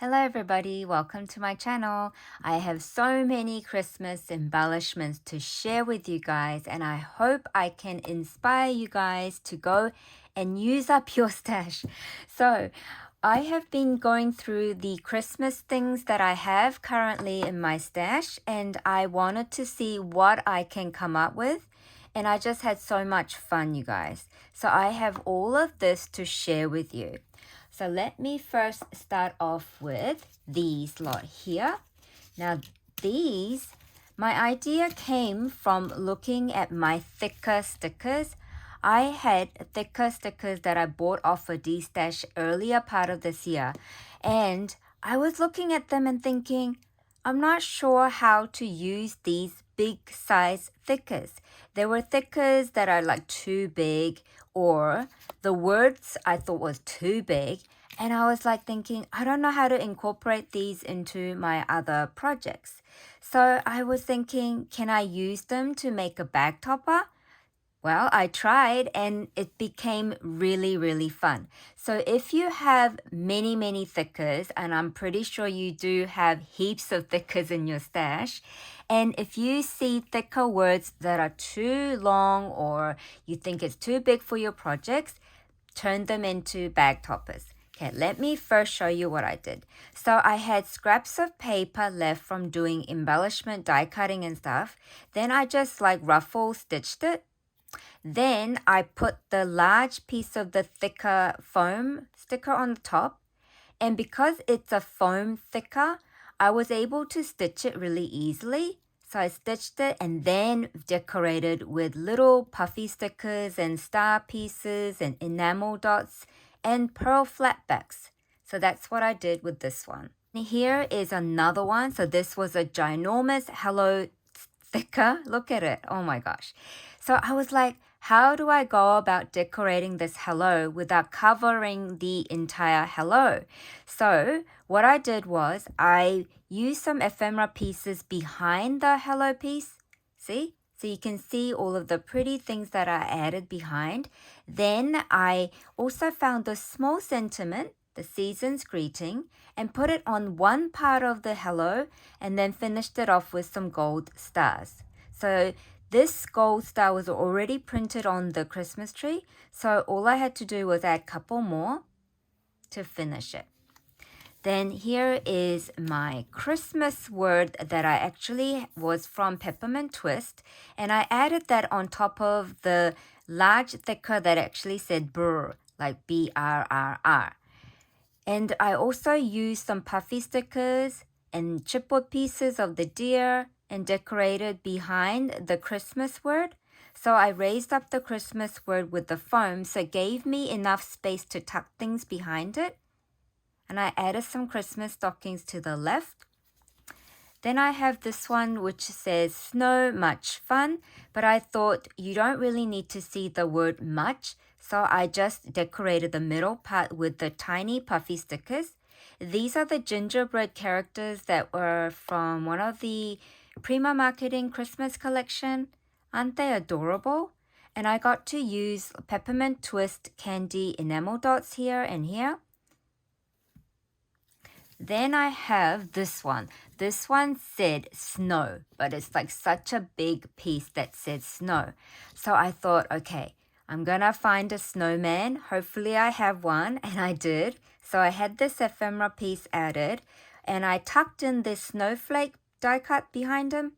Hello everybody, welcome to my channel. I have so many Christmas embellishments to share with you guys, and I hope I can inspire you guys to go and use up your stash. So I have been going through the Christmas things that I have currently in my stash, and I wanted to see what I can come up with. And I just had so much fun, you guys. So I have all of this to share with you. So let me first start off with these lot here. Now these, my idea came from looking at my thicker stickers. I had thicker stickers that I bought off a D-stash earlier part of this year. And I was looking at them and thinking, I'm not sure how to use these big size thickers. There were thickers that are like too big, or the words I thought was too big. And I was like thinking, I don't know how to incorporate these into my other projects. So I was thinking, can I use them to make a bag topper? Well, I tried and it became really fun. So if you have many thickers, and I'm pretty sure you do have heaps of thickers in your stash, and if you see thicker words that are too long or you think it's too big for your projects, turn them into bag toppers. Okay, let me first show you what I did. So I had scraps of paper left from doing embellishment, die cutting and stuff. Then I just like ruffle stitched it. Then I put the large piece of the thicker foam sticker on the top. And because it's a foam thicker, I was able to stitch it really easily. So I stitched it and then decorated with little puffy stickers and star pieces and enamel dots and pearl flatbacks. So that's what I did with this one. Here is another one. So this was a ginormous hello sticker. Look at it. Oh my gosh. So I was like, how do I go about decorating this hello without covering the entire hello? So what I did was I used some ephemera pieces behind the hello piece. See? So you can see all of the pretty things that I added behind. Then I also found the small sentiment, the season's greeting, and put it on one part of the hello and then finished it off with some gold stars. So this gold star was already printed on the Christmas tree, so all I had to do was add a couple more to finish it. Then here is my Christmas word that I actually was from Peppermint Twist, and I added that on top of the large thicker that actually said brr, like B-R-R-R. And I also used some puffy stickers and chipboard pieces of the deer and decorated behind the Christmas word. So I raised up the Christmas word with the foam, so it gave me enough space to tuck things behind it. And I added some Christmas stockings to the left. Then I have this one which says snow, much fun, but I thought you don't really need to see the word much, so I just decorated the middle part with the tiny puffy stickers. These are the gingerbread characters that were from one of the Prima Marketing Christmas collection. Aren't they adorable? And I got to use Peppermint Twist candy enamel dots here and here. Then I have this one. This one said snow, but it's like such a big piece that said snow. So I thought, okay, I'm gonna find a snowman. Hopefully I have one, and I did. So I had this ephemera piece added, and I tucked in this snowflake die cut behind him.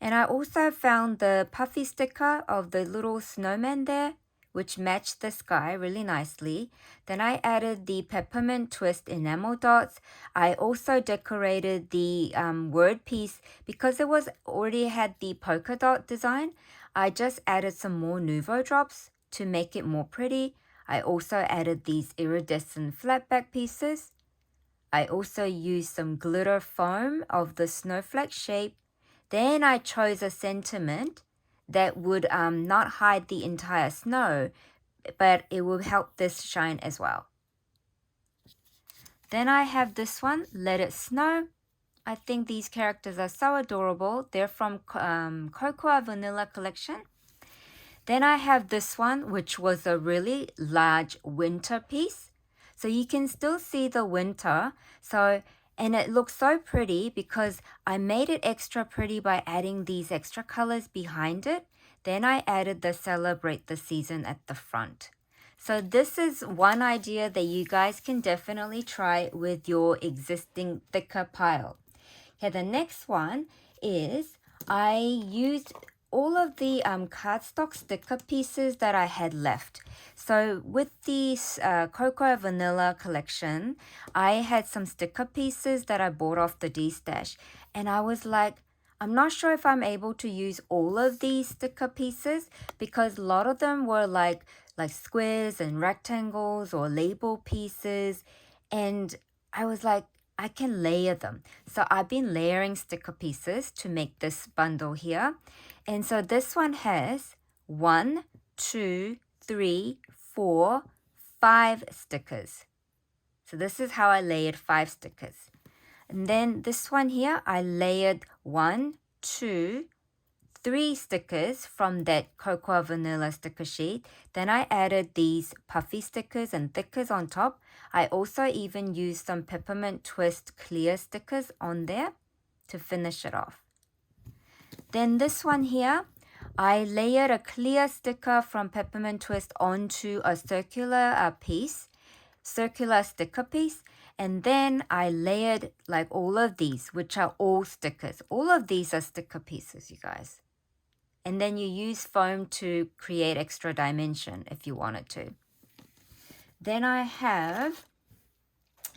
And I also found the puffy sticker of the little snowman there, which matched the sky really nicely. Then I added the Peppermint Twist enamel dots. I also decorated the word piece because it was already had the polka dot design. I just added some more Nouveau drops to make it more pretty. I also added these iridescent flatback pieces. I also used some glitter foam of the snowflake shape. Then I chose a sentiment that would not hide the entire snow, but it will help this shine as well. Then I have this one, Let It Snow. I think these characters are so adorable. They're from Cocoa Vanilla collection. Then I have this one, which was a really large winter piece. So you can still see the winter. And it looks so pretty because I made it extra pretty by adding these extra colors behind it. Then I added the celebrate the season at the front. So this is one idea that you guys can definitely try with your existing thicker pile. Okay, the next one is I used all of the cardstock sticker pieces that I had left. So with the Cocoa Vanilla collection, I had some sticker pieces that I bought off the D-Stash. And I was like, I'm not sure if I'm able to use all of these sticker pieces because a lot of them were like squares and rectangles or label pieces. And I was like, I can layer them. So I've been layering sticker pieces to make this bundle here. And so this one has 1, 2, 3, 4, 5 stickers. So this is how I layered 5 stickers. And then this one here, I layered 1, 2, 3 stickers from that Cocoa Vanilla sticker sheet. Then I added these puffy stickers and thickers on top. I also even used some Peppermint Twist clear stickers on there to finish it off. Then this one here, I layered a clear sticker from Peppermint Twist onto a circular circular sticker piece. And then I layered like all of these, which are all stickers. All of these are sticker pieces, you guys. And then you use foam to create extra dimension if you wanted to. Then I have,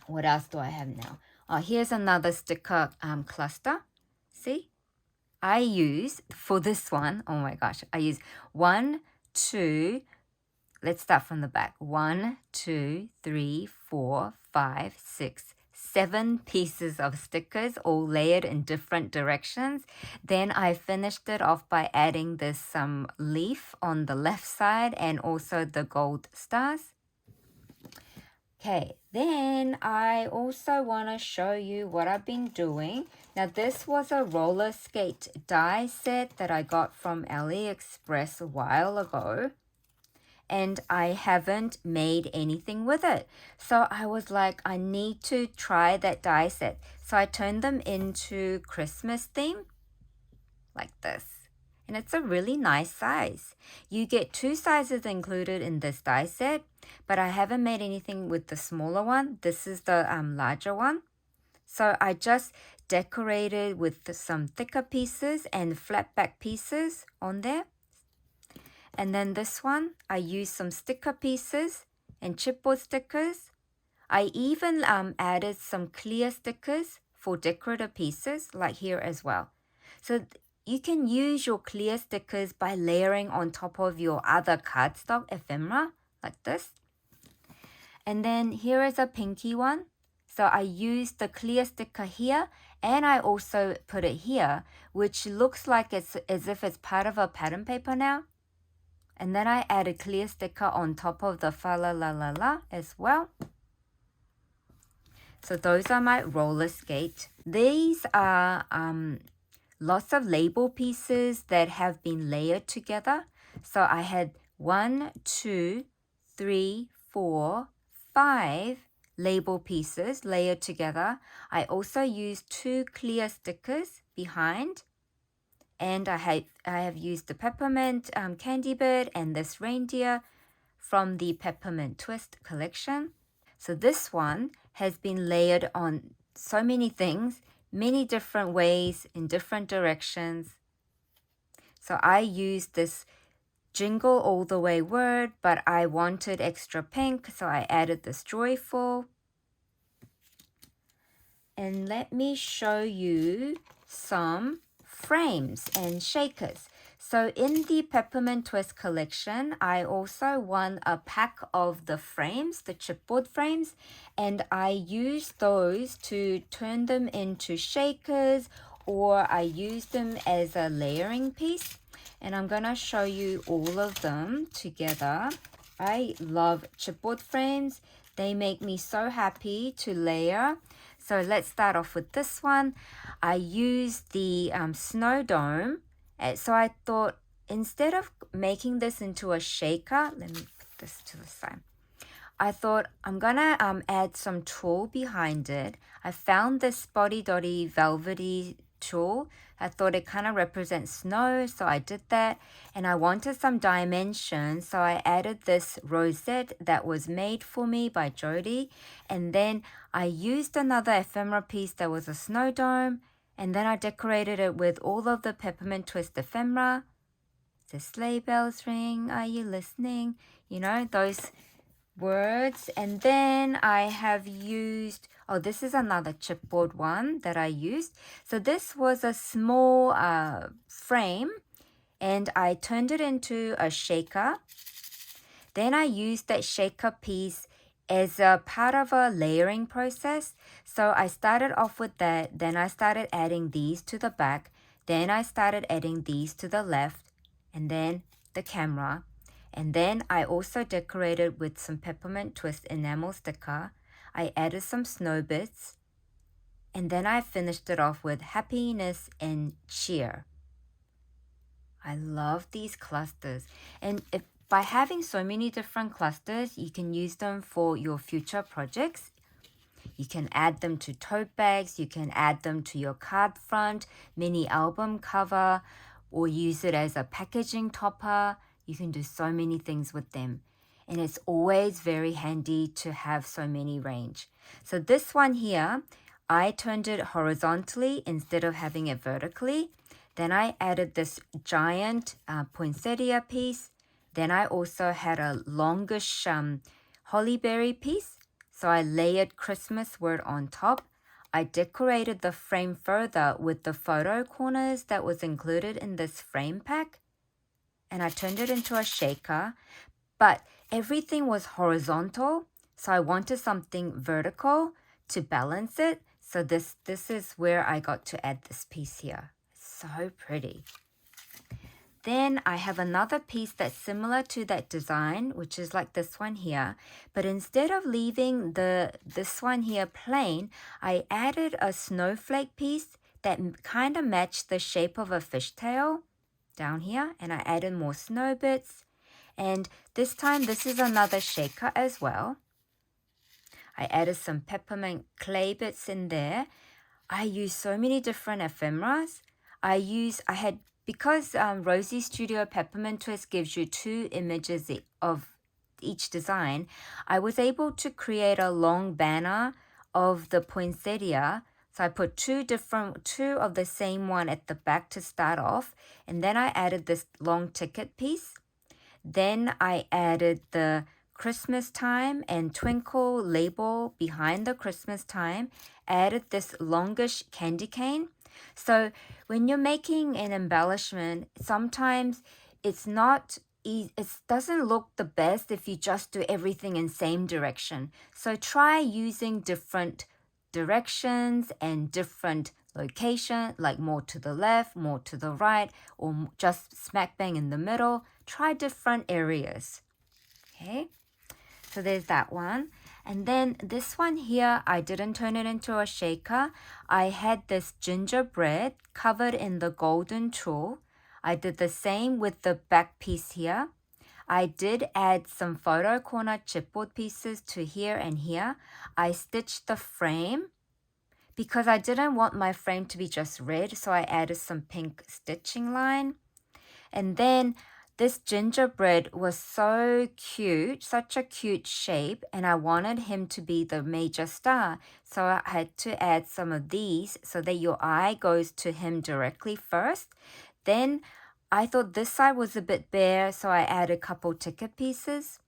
what else do I have now? Oh, here's another sticker cluster. See? I use, for this one, oh my gosh, I use 1, 2, let's start from the back. 1, 2, 3, 4, 5, 6, 7 pieces of stickers all layered in different directions. Then I finished it off by adding this leaf on the left side and also the gold stars. Okay, then I also want to show you what I've been doing. Now this was a roller skate die set that I got from AliExpress a while ago. And I haven't made anything with it. So I was like, I need to try that die set. So I turned them into Christmas theme, like this. And it's a really nice size. You get 2 sizes included in this die set, but I haven't made anything with the smaller one. This is the larger one. So I just decorated with some thicker pieces and flat back pieces on there. And then this one, I used some sticker pieces and chipboard stickers. I even added some clear stickers for decorative pieces, like here as well. So you can use your clear stickers by layering on top of your other cardstock ephemera, like this. And then here is a pinky one. So I used the clear sticker here, and I also put it here, which looks like it's as if it's part of a pattern paper now. And then I added clear sticker on top of the fa la la la la as well. So those are my roller skate. These are lots of label pieces that have been layered together. So I had 1, 2, 3, 4, 5 label pieces layered together. I also used 2 clear stickers behind. And I have used the peppermint candy bird and this reindeer from the Peppermint Twist collection. So this one has been layered on so many things, many different ways in different directions. So I used this jingle all the way word, but I wanted extra pink, so I added this joyful. And let me show you some frames and shakers. So in the Peppermint Twist collection, I also won a pack of the frames, the chipboard frames, and I used those to turn them into shakers, or I used them as a layering piece. And I'm gonna show you all of them together. I love chipboard frames. They make me so happy to layer. So let's start off with this one. I used the snow dome. So I thought instead of making this into a shaker, let me put this to the side. I thought I'm gonna add some tulle behind it. I found this spotty dotty velvety tulle. I thought it kind of represents snow, so I did that. And I wanted some dimension, so I added this rosette that was made for me by Jody. And then I used another ephemera piece that was a snow dome. And then I decorated it with all of the Peppermint Twist ephemera. The sleigh bells ring, are you listening? You know, those words. And then I have used, oh, this is another chipboard one that I used. So this was a small frame, and I turned it into a shaker. Then I used that shaker piece as a part of a layering process. So I started off with that, then I started adding these to the back, then I started adding these to the left, and then the camera. And then I also decorated with some Peppermint Twist enamel sticker. I added some snow bits. And then I finished it off with happiness and cheer. I love these clusters. And by having so many different clusters, you can use them for your future projects. You can add them to tote bags. You can add them to your card front, mini album cover, or use it as a packaging topper. You can do so many things with them. And it's always very handy to have so many range. So this one here, I turned it horizontally instead of having it vertically. Then I added this giant poinsettia piece. Then I also had a longish hollyberry piece. So I layered Christmas word on top. I decorated the frame further with the photo corners that was included in this frame pack. And I turned it into a shaker. But everything was horizontal. So I wanted something vertical to balance it. So this is where I got to add this piece here. So pretty. Then I have another piece that's similar to that design, which is like this one here. But instead of leaving this one here plain, I added a snowflake piece that kind of matched the shape of a fishtail down here. And I added more snow bits. And this time, this is another shaker as well. I added some peppermint clay bits in there. I used so many different ephemeras. Because Rosie Studio Peppermint Twist gives you 2 images of each design, I was able to create a long banner of the poinsettia. So I put 2 of the same one at the back to start off. And then I added this long ticket piece. Then I added the Christmas time and twinkle label behind the Christmas time. Added this longish candy cane. So when you're making an embellishment, sometimes it doesn't look the best if you just do everything in same direction. So try using different directions and different location, like more to the left, more to the right, or just smack bang in the middle. Try different areas. Okay, so there's that one. And then this one here, I didn't turn it into a shaker. I had this gingerbread covered in the golden tulle. I did the same with the back piece here. I did add some photo corner chipboard pieces to here and here. I stitched the frame because I didn't want my frame to be just red, so I added some pink stitching line. And then this gingerbread was so cute, such a cute shape, and I wanted him to be the major star. So I had to add some of these so that your eye goes to him directly first. Then I thought this side was a bit bare, so I added a couple ticket pieces.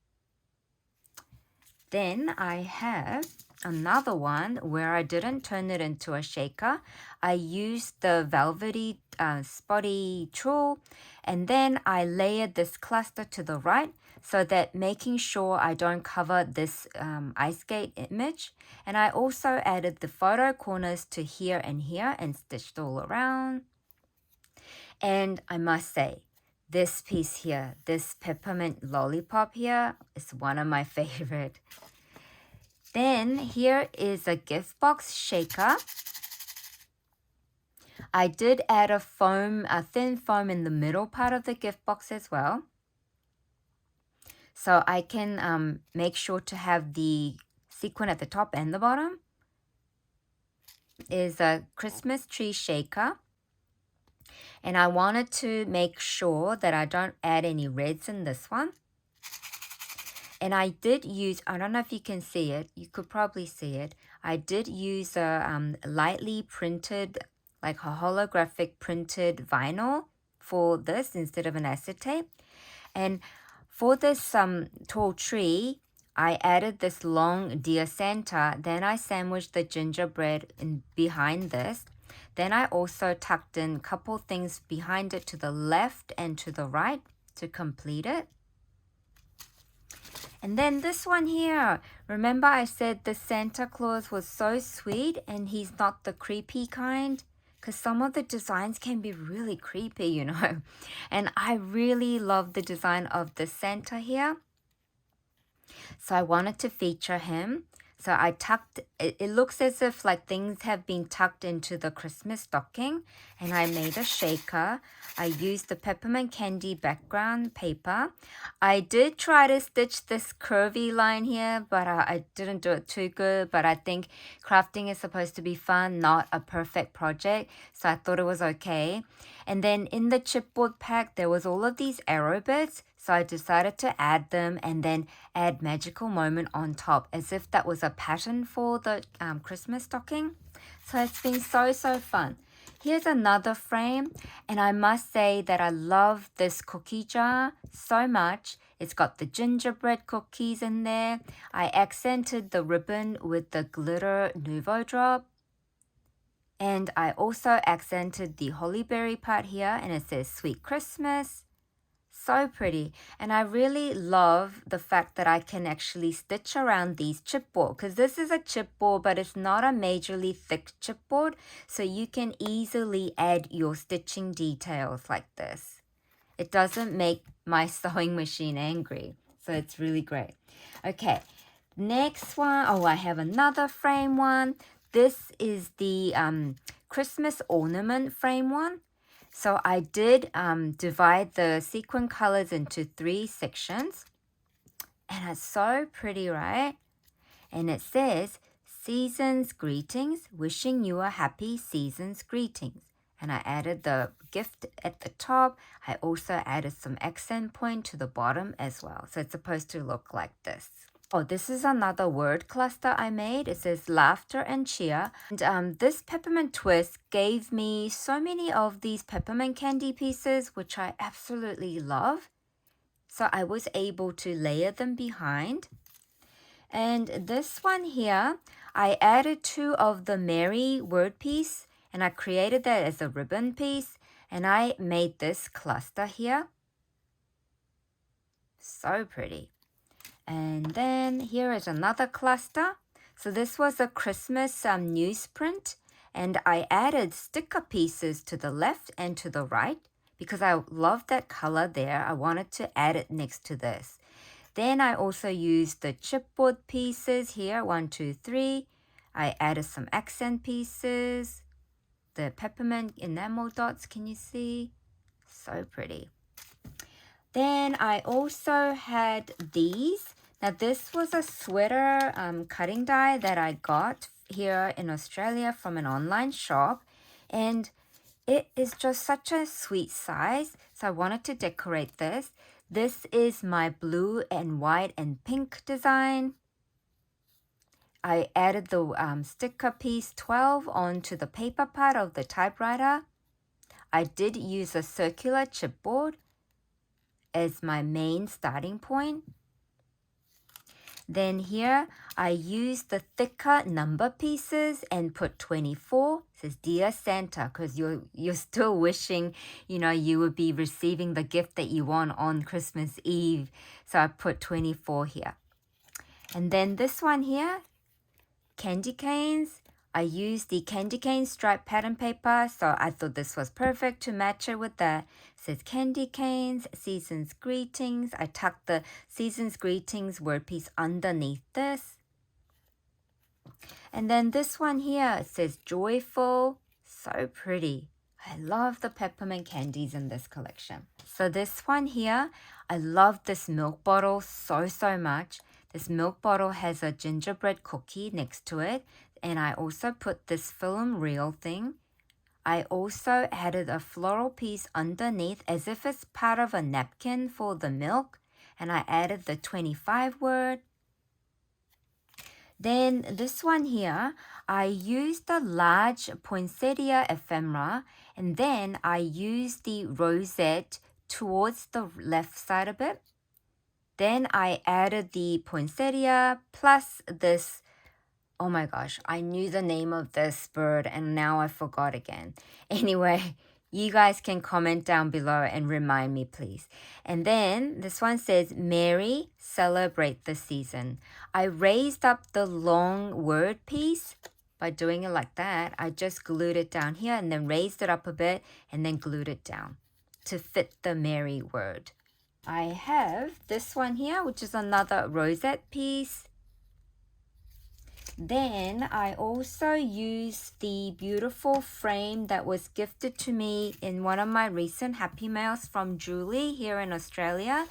Then I have another one where I didn't turn it into a shaker. I used the velvety spotty tulle, and then I layered this cluster to the right so that making sure I don't cover this ice skate image. And I also added the photo corners to here and stitched all around. And I must say, this piece here, this peppermint lollipop here, is one of my favorite. Then here is a gift box shaker. I did add a thin foam in the middle part of the gift box as well. So I can make sure to have the sequin at the top and the bottom. Is a Christmas tree shaker. And I wanted to make sure that I don't add any reds in this one. And I did use, I don't know if you can see it, you could probably see it. I did use a lightly printed, like a holographic printed vinyl for this instead of an acetate. And for this tall tree, I added this long Dear Santa. Then I sandwiched the gingerbread in behind this. Then I also tucked in a couple things behind it to the left and to the right to complete it. And then this one here, remember I said the Santa Claus was so sweet and he's not the creepy kind? Because some of the designs can be really creepy, you know. And I really love the design of the Santa here. So I wanted to feature him. So I tucked, it looks as if like things have been tucked into the Christmas stocking. And I made a shaker. I used the peppermint candy background paper. I did try to stitch this curvy line here, but I didn't do it too good. But I think crafting is supposed to be fun, not a perfect project. So I thought it was okay. And then in the chipboard pack, there was all of these arrow bits. So I decided to add them and then add magical moment on top as if that was a pattern for the Christmas stocking. So it's been so fun. Here's another frame, and I must say that I love this cookie jar so much. It's got the gingerbread cookies in there. I accented the ribbon with the glitter Nouveau drop. And I also accented the holly berry part here, and it says Sweet Christmas. So pretty. And I really love the fact that I can actually stitch around these chipboard, because this is a chipboard, but it's not a majorly thick chipboard, so you can easily add your stitching details like this. It doesn't make my sewing machine angry, so it's really great. Okay, next one. Oh, I have another frame one. This is the Christmas ornament frame one. So I did divide the sequin colors into 3 sections. And it's so pretty, right? And it says, Season's Greetings, wishing you a happy season's greetings. And I added the gift at the top. I also added some accent point to the bottom as well. So it's supposed to look like this. Oh, this is another word cluster I made. It says laughter and cheer. And this peppermint twist gave me so many of these peppermint candy pieces, which I absolutely love. So I was able to layer them behind. And this one here, I added 2 of the Merry word piece, and I created that as a ribbon piece. And I made this cluster here. So pretty. And then here is another cluster. So this was a Christmas newsprint, and I added sticker pieces to the left and to the right because I love that color there. I wanted to add it next to this. Then I also used the chipboard pieces here, 1, 2, 3. I added some accent pieces, the peppermint enamel dots, can you see? So pretty. Then I also had these. Now this was a sweater cutting die that I got here in Australia from an online shop. And it is just such a sweet size. So I wanted to decorate this. This is my blue and white and pink design. I added the sticker piece 12 onto the paper part of the typewriter. I did use a circular chipboard as my main starting point. Then here I used the thicker number pieces and put 24. It says Dear Santa, because you're still wishing, you know, you would be receiving the gift that you want on Christmas Eve. So I put 24 here. And then this one here, candy canes. I used the candy cane stripe pattern paper, so I thought this was perfect to match it with that. It says candy canes, season's greetings. I tucked the season's greetings word piece underneath this. And then this one here, it says joyful. So pretty. I love the peppermint candies in this collection. So this one here, I love this milk bottle so much. This milk bottle has a gingerbread cookie next to it. And I also put this film reel thing. I also added a floral piece underneath as if it's part of a napkin for the milk. And I added the 25 word. Then this one here, I used the large poinsettia ephemera, and then I used the rosette towards the left side a bit. Then I added the poinsettia plus this, oh my gosh, I knew the name of this bird and now I forgot again. Anyway, you guys can comment down below and remind me, please. And then this one says, Merry Celebrate the Season. I raised up the long word piece by doing it like that. I just glued it down here and then raised it up a bit and then glued it down to fit the Merry word. I have this one here, which is another rosette piece. Then I also used the beautiful frame that was gifted to me in one of my recent Happy Mails from Julie here in Australia.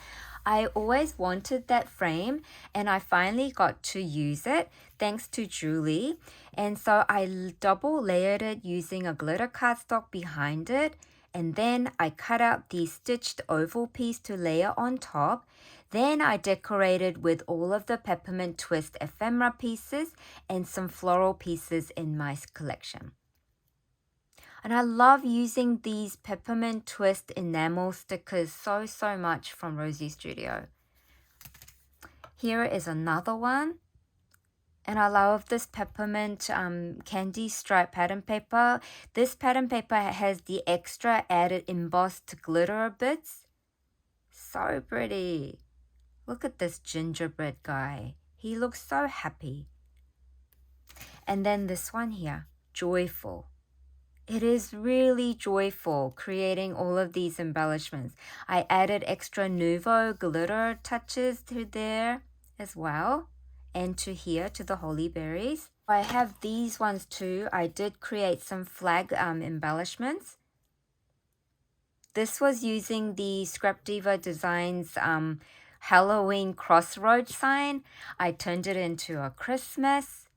I always wanted that frame and I finally got to use it thanks to Julie. And so I double layered it using a glitter cardstock behind it. And then I cut out the stitched oval piece to layer on top. Then I decorated with all of the Peppermint Twist ephemera pieces and some floral pieces in my collection. And I love using these Peppermint Twist enamel stickers so much from Rosie Studio. Here is another one. And I love this peppermint candy stripe pattern paper. This pattern paper has the extra added embossed glitter bits. So pretty. Look at this gingerbread guy. He looks so happy. And then this one here, joyful. It is really joyful creating all of these embellishments. I added extra Nouveau glitter touches to there as well. And to here, to the holy berries. I have these ones too. I did create some flag embellishments. This was using the ScrapdivaDesigns Halloween crossroad sign. I turned it into a Christmas.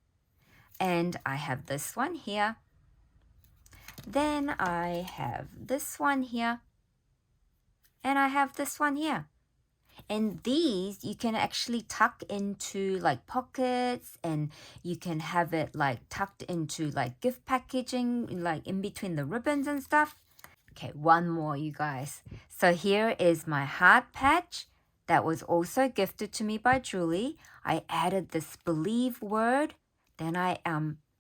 And I have this one here. Then I have this one here. And I have this one here. And these you can actually tuck into like pockets, and you can have it like tucked into like gift packaging, like in between the ribbons and stuff. Okay, one more, you guys. So here is my heart patch that was also gifted to me by Julie. I added this believe word. Then I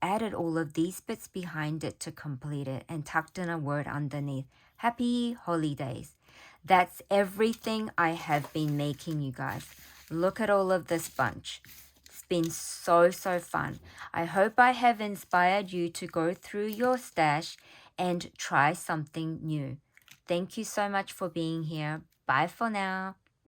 added all of these bits behind it to complete it and tucked in a word underneath. Happy holidays. That's everything I have been making, you guys. Look at all of this bunch. It's been so fun. I hope I have inspired you to go through your stash and try something new. Thank you so much for being here. Bye for now.